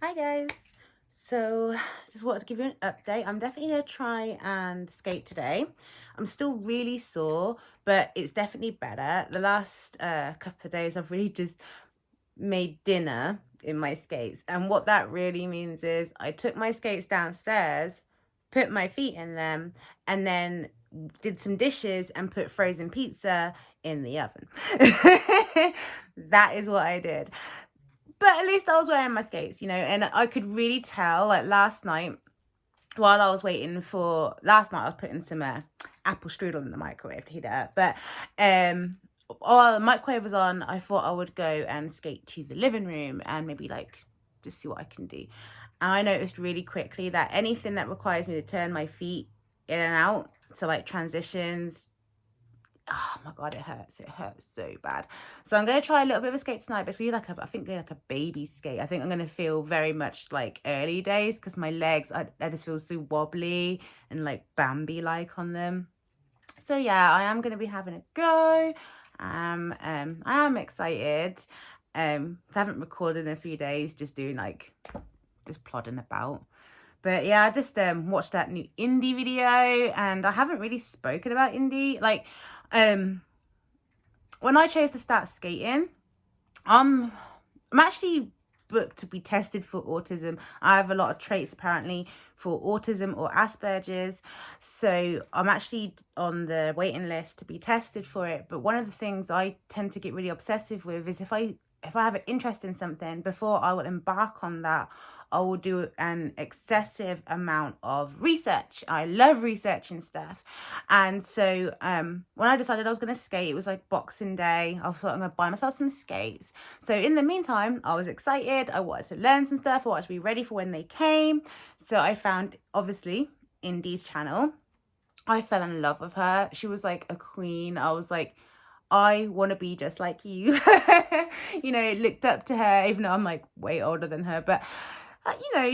Hi guys. So just wanted to give you an update. I'm definitely gonna try and skate today. I'm still really sore, but it's definitely better. The last couple of days I've really just made dinner in my skates. And what that really means is I took my skates downstairs, put my feet in them, and then did some dishes and put frozen pizza in the oven. That is what I did. But at least I was wearing my skates, and I could really tell, like last night, while I was waiting for last night, I was putting some apple strudel in the microwave to heat it up. But while the microwave was on, I thought I would go and skate to the living room and maybe like just see what I can do. And I noticed really quickly that anything that requires me to turn my feet in and out, so like transitions, oh my god, it hurts so bad. So I'm gonna try a little bit of a skate tonight, but it's really like I think like a baby skate. I think I'm gonna feel very much like early days because my legs, I just feel so wobbly and like Bambi like on them. So yeah, I am gonna be having a go. I am excited. I haven't recorded in a few days, just doing like just plodding about. But yeah, I just watched that new Indy video, and I haven't really spoken about Indy. Like, when I chose to start skating, I'm actually booked to be tested for autism. I have a lot of traits apparently for autism or Asperger's, so I'm actually on the waiting list to be tested for it. But one of the things I tend to get really obsessive with is if I have an interest in something, before I will embark on that, I will do an excessive amount of research. I love researching stuff. And so when I decided I was going to skate, it was like Boxing Day. I thought I'm going to buy myself some skates. So in the meantime, I was excited. I wanted to learn some stuff. I wanted to be ready for when they came. So I found, obviously, Indy's channel. I fell in love with her. She was like a queen. I was like, I want to be just like you. Looked up to her, even though I'm like way older than her. But,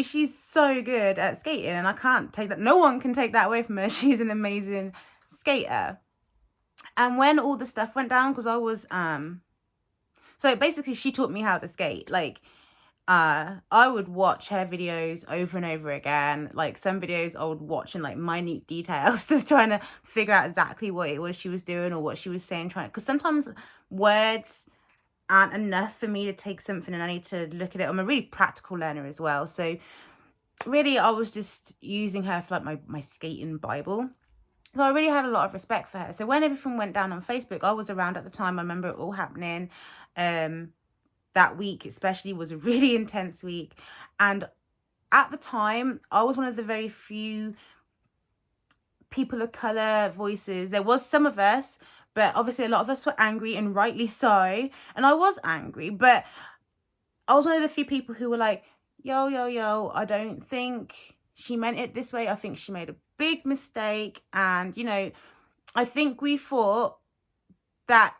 she's so good at skating, and I can't take that. No one can take that away from her. She's an amazing skater. And when all the stuff went down, because I was, so basically she taught me how to skate. Like, I would watch her videos over and over again. Like some videos I would watch in like minute details, just trying to figure out exactly what it was she was doing or what she was saying, because sometimes words aren't enough for me to take something and I need to look at it. I'm a really practical learner as well. So really I was just using her for like my skating Bible. So I really had a lot of respect for her. So when everything went down on Facebook, I was around at the time. I remember it all happening. That week especially was a really intense week. And at the time, I was one of the very few people of color voices. There was some of us, but obviously a lot of us were angry, and rightly so. And I was angry, but I was one of the few people who were like, yo, I don't think she meant it this way. I think she made a big mistake. And, I think we thought that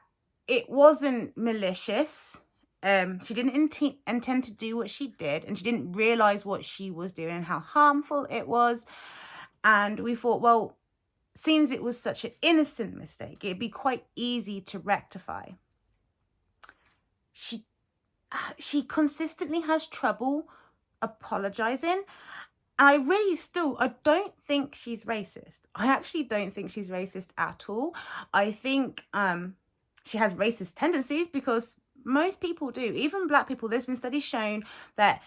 it wasn't malicious. She didn't intend to do what she did, and she didn't realize what she was doing and how harmful it was. And we thought, well, since it was such an innocent mistake, it'd be quite easy to rectify. She consistently has trouble apologizing. I don't think she's racist. I actually don't think she's racist at all. I think she has racist tendencies because most people do, even Black people. There's been studies shown that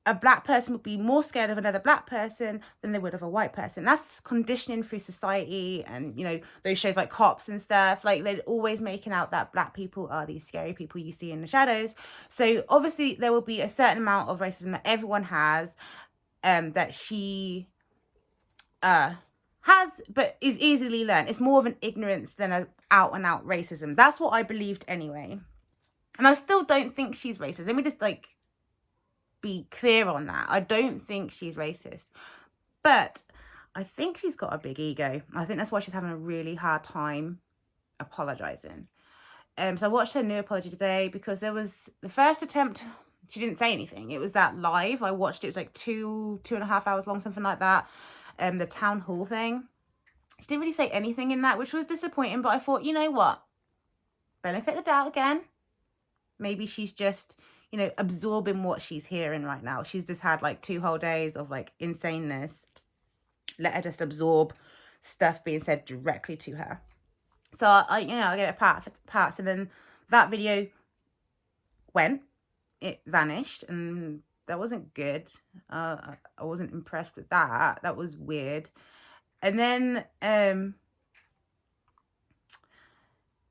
a Black person would be more scared of another Black person than they would of a white person. That's conditioning through society, and those shows like Cops and stuff, like they're always making out that Black people are these scary people you see in the shadows. So obviously there will be a certain amount of racism that everyone has, that she has, but is easily learned. It's more of an ignorance than an out and out racism. That's what I believed anyway. And I still don't think she's racist. Let me just be clear on that. I don't think she's racist, but I think she's got a big ego. I think that's why she's having a really hard time apologizing. So I watched her new apology today, because there was the first attempt, she didn't say anything. It was that live. I watched it. It was like 2.5 hours long, something like that. The town hall thing. She didn't really say anything in that, which was disappointing, but I thought, you know what? Benefit the doubt again. Maybe she's just, you know, absorbing what she's hearing right now. She's just had like 2 whole days of like insaneness. Let her just absorb stuff being said directly to her. So I you know, I gave it parts, and then that video it vanished, and that wasn't good. I wasn't impressed with that. That was weird. And then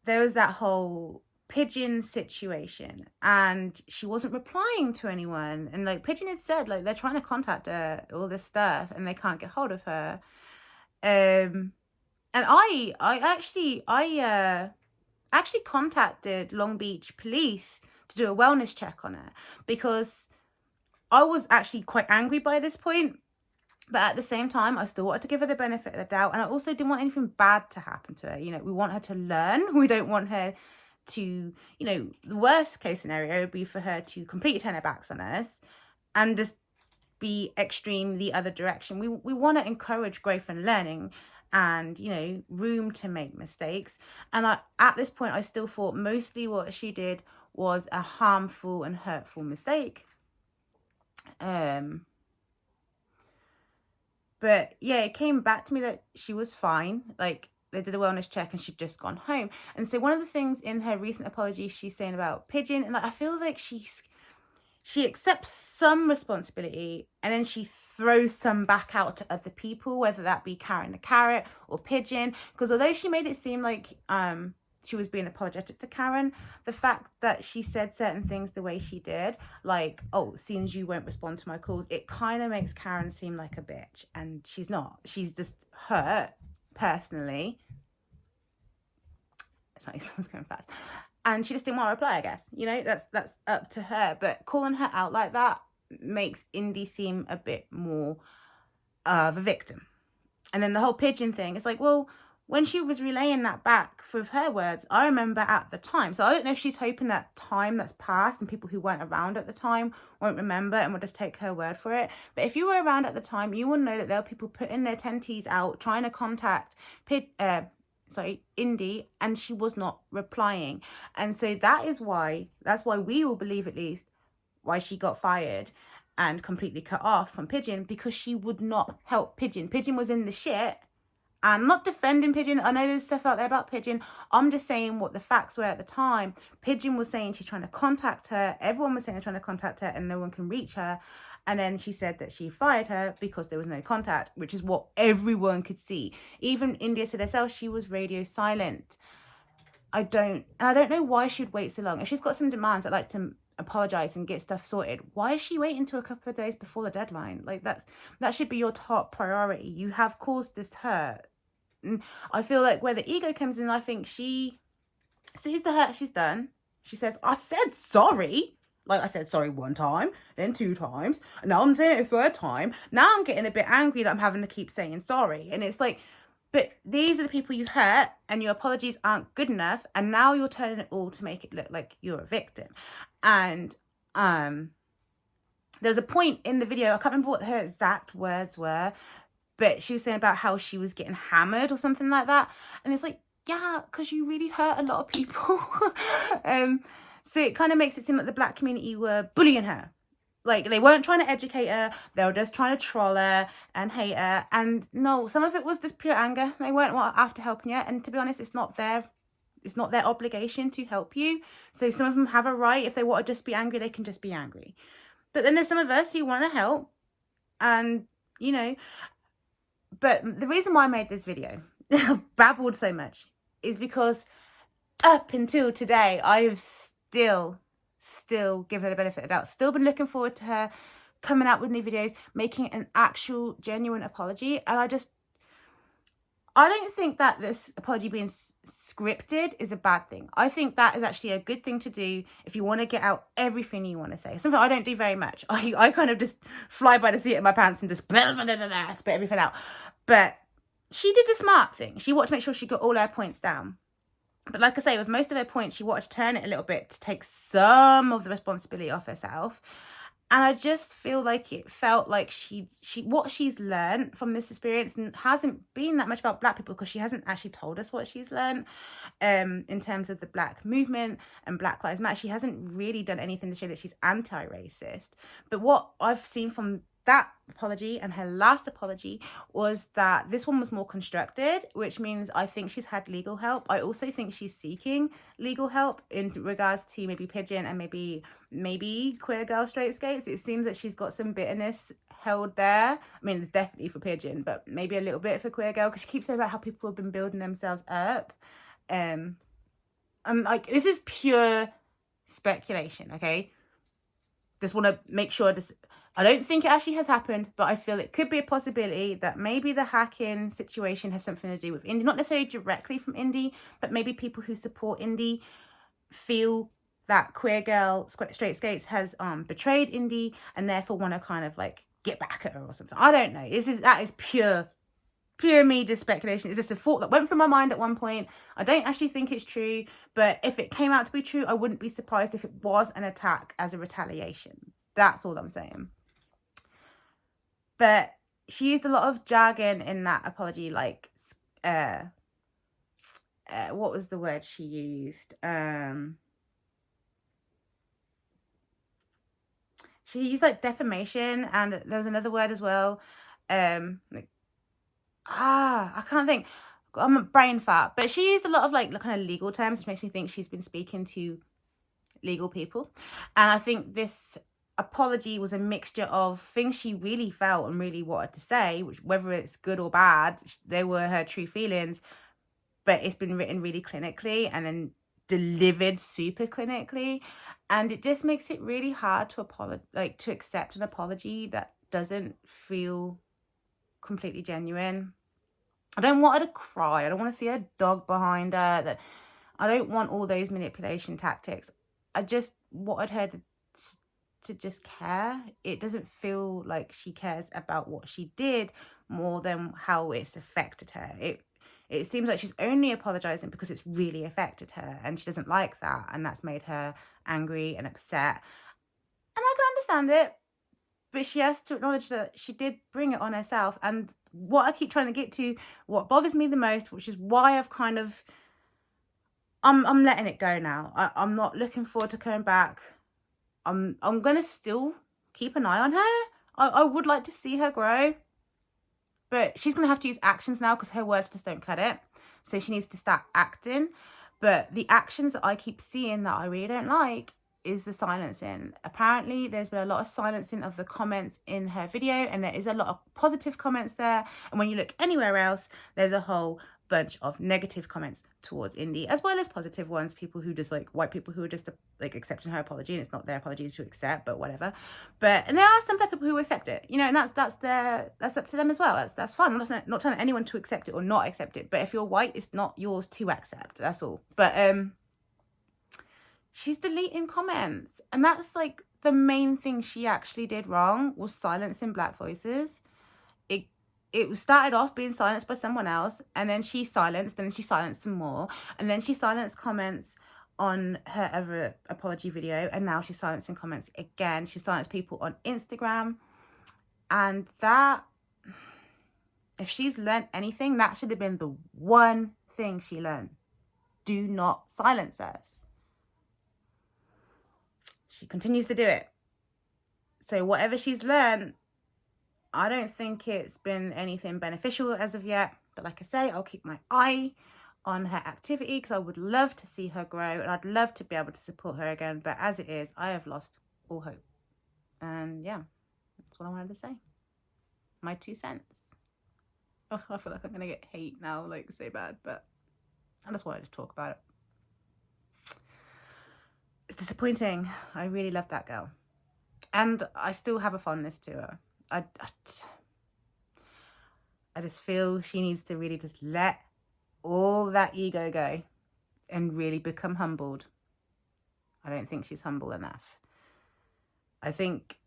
there was that whole Pigeon situation, and she wasn't replying to anyone, and like Pigeon had said, like, they're trying to contact her, all this stuff, and they can't get hold of her. And I actually contacted Long Beach police to do a wellness check on her, because I was actually quite angry by this point. But at the same time, I still wanted to give her the benefit of the doubt. And I also didn't want anything bad to happen to her. You know, we want her to learn. We don't want her to, you know, the worst case scenario would be for her to completely turn her backs on us and just be extreme the other direction. We want to encourage growth and learning, and, you know, room to make mistakes. And at this point, I still thought mostly what she did was a harmful and hurtful mistake. But yeah, it came back to me that she was fine. Like, they did a wellness check and she'd just gone home. And so one of the things in her recent apology, she's saying about Pigeon, and like, I feel like she accepts some responsibility and then she throws some back out to other people, whether that be Karen the Carrot or Pigeon. Because although she made it seem like she was being apologetic to Karen, the fact that she said certain things the way she did, like, oh, seems you won't respond to my calls, it kind of makes Karen seem like a bitch, and she's not. She's just hurt personally. Sorry, someone's going fast. And she just didn't want to reply, I guess. You know, that's up to her. But calling her out like that makes Indy seem a bit more of a victim. And then the whole Pigeon thing, it's like, well, when she was relaying that back with her words, I remember at the time. So I don't know if she's hoping that time that's passed and people who weren't around at the time won't remember and will just take her word for it. But if you were around at the time, you will know that there were people putting their tenties out, trying to contact Indy, and she was not replying. And so that's why we will believe, at least, why she got fired and completely cut off from Pigeon, because she would not help Pigeon. Pigeon was in the shit. I'm not defending Pigeon. I know there's stuff out there about Pigeon. I'm just saying what the facts were at the time. Pigeon was saying she's trying to contact her. Everyone was saying they're trying to contact her and no one can reach her. And then she said that she fired her because there was no contact, which is what everyone could see. Even India said herself, she was radio silent. I don't know why she'd wait so long. If she's got some demands, I'd like to apologize and get stuff sorted. Why is she waiting until a couple of days before the deadline? Like, that should be your top priority. You have caused this hurt. And I feel like where the ego comes in, I think she sees the hurt she's done. She says, I said sorry. Like, I said sorry 1 time, then 2 times, and now I'm saying it a 3rd time. Now I'm getting a bit angry that I'm having to keep saying sorry. And it's like, but these are the people you hurt, and your apologies aren't good enough, and now you're turning it all to make it look like you're a victim. And there's a point in the video, I can't remember what her exact words were, but she was saying about how she was getting hammered or something like that. And it's like, yeah, because you really hurt a lot of people. So it kind of makes it seem like the black community were bullying her. Like, they weren't trying to educate her. They were just trying to troll her and hate her. And no, some of it was just pure anger. They weren't after helping you. And to be honest, it's not their obligation to help you. So some of them have a right. If they want to just be angry, they can just be angry. But then there's some of us who want to help. And, you know, but the reason why I made this video, babbled so much, is because up until today, I have still given her the benefit of the doubt. Still been looking forward to her coming out with new videos, making an actual genuine apology. And I don't think that this apology being scripted is a bad thing. I think that is actually a good thing to do if you want to get out everything you want to say. Something I don't do very much. I kind of just fly by the seat of my pants and just blah, blah, blah, blah, blah, spit everything out. But she did the smart thing. She wanted to make sure she got all her points down. But like I say, with most of her points, she wanted to turn it a little bit to take some of the responsibility off herself. And I just feel like it felt like she what she's learned from this experience and hasn't been that much about Black people, because she hasn't actually told us what she's learned in terms of the Black movement and Black Lives Matter. She hasn't really done anything to show that she's anti-racist. But what I've seen from that apology and her last apology was that this one was more constructed, which means I think she's had legal help. I also think she's seeking legal help in regards to maybe Pigeon and maybe Queer Girl Straight Skates. It seems that she's got some bitterness held there. I mean, it's definitely for Pigeon, but maybe a little bit for Queer Girl, because she keeps saying about how people have been building themselves up. And like, this is pure speculation, okay? Just want to make sure this, I don't think it actually has happened, but I feel it could be a possibility that maybe the hacking situation has something to do with Indy, not necessarily directly from Indy, but maybe people who support Indy feel that Queer Girl Straight Skates has betrayed Indy and therefore want to kind of like get back at her or something. I don't know. That is pure me just speculation. It's just a thought that went through my mind at one point. I don't actually think it's true, but if it came out to be true, I wouldn't be surprised if it was an attack as a retaliation. That's all I'm saying. But she used a lot of jargon in that apology, like what was the word she used? She used like defamation, and there was another word as well. Like, I can't think. I'm a brain fart. But she used a lot of like kind of legal terms, which makes me think she's been speaking to legal people. And I think this apology was a mixture of things she really felt and really wanted to say, which, whether it's good or bad, they were her true feelings. But it's been written really clinically and then delivered super clinically, and it just makes it really hard to to accept an apology that doesn't feel completely genuine. I don't want her to cry. I don't want to see her dog behind her. That I don't want all those manipulation tactics. I just wanted her to just care. It doesn't feel like she cares about what she did more than how it's affected her. It seems like she's only apologizing because it's really affected her and she doesn't like that, and that's made her angry and upset. And I can understand it, but she has to acknowledge that she did bring it on herself. And what I keep trying to get to, what bothers me the most, which is why I've kind of, I'm letting it go now. I'm not looking forward to coming back. I'm gonna still keep an eye on her. I would like to see her grow, but she's gonna have to use actions now because her words just don't cut it. So she needs to start acting. But the actions that I keep seeing that I really don't like is the silencing. Apparently there's been a lot of silencing of the comments in her video, and there is a lot of positive comments there. And when you look anywhere else, there's a whole bunch of negative comments towards Indy, as well as positive ones, people who just like white people who are just like accepting her apology, and it's not their apology to accept, but whatever. And there are some people who accept it, you know, and that's up to them as well. That's fine. I'm not telling anyone to accept it or not accept it, but if you're white, it's not yours to accept. That's all. But she's deleting comments, and that's like the main thing she actually did wrong, was silencing Black voices. It started off being silenced by someone else, and then she silenced, and then she silenced some more, and then she silenced comments on her other apology video, and now she's silencing comments again. She silenced people on Instagram, and that, if she's learned anything, that should have been the one thing she learned. Do not silence us. She continues to do it. So whatever she's learned, I don't think it's been anything beneficial as of yet. But like I say, I'll keep my eye on her activity because I would love to see her grow, and I'd love to be able to support her again. But as it is, I have lost all hope. And yeah, that's what I wanted to say. My 2 cents. Oh, I feel like I'm going to get hate now, like so bad. But I just wanted to talk about it. It's disappointing. I really love that girl. And I still have a fondness to her. I just feel she needs to really just let all that ego go and really become humbled. I don't think she's humble enough. I think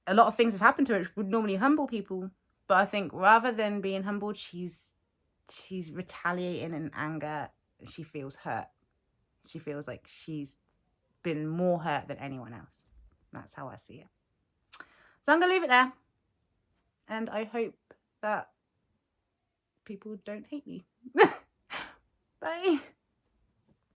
a lot of things have happened to her which would normally humble people, but I think rather than being humbled, she's retaliating in anger. She feels hurt. She feels like she's been more hurt than anyone else. That's how I see it. So I'm going to leave it there. And I hope that people don't hate me. Bye.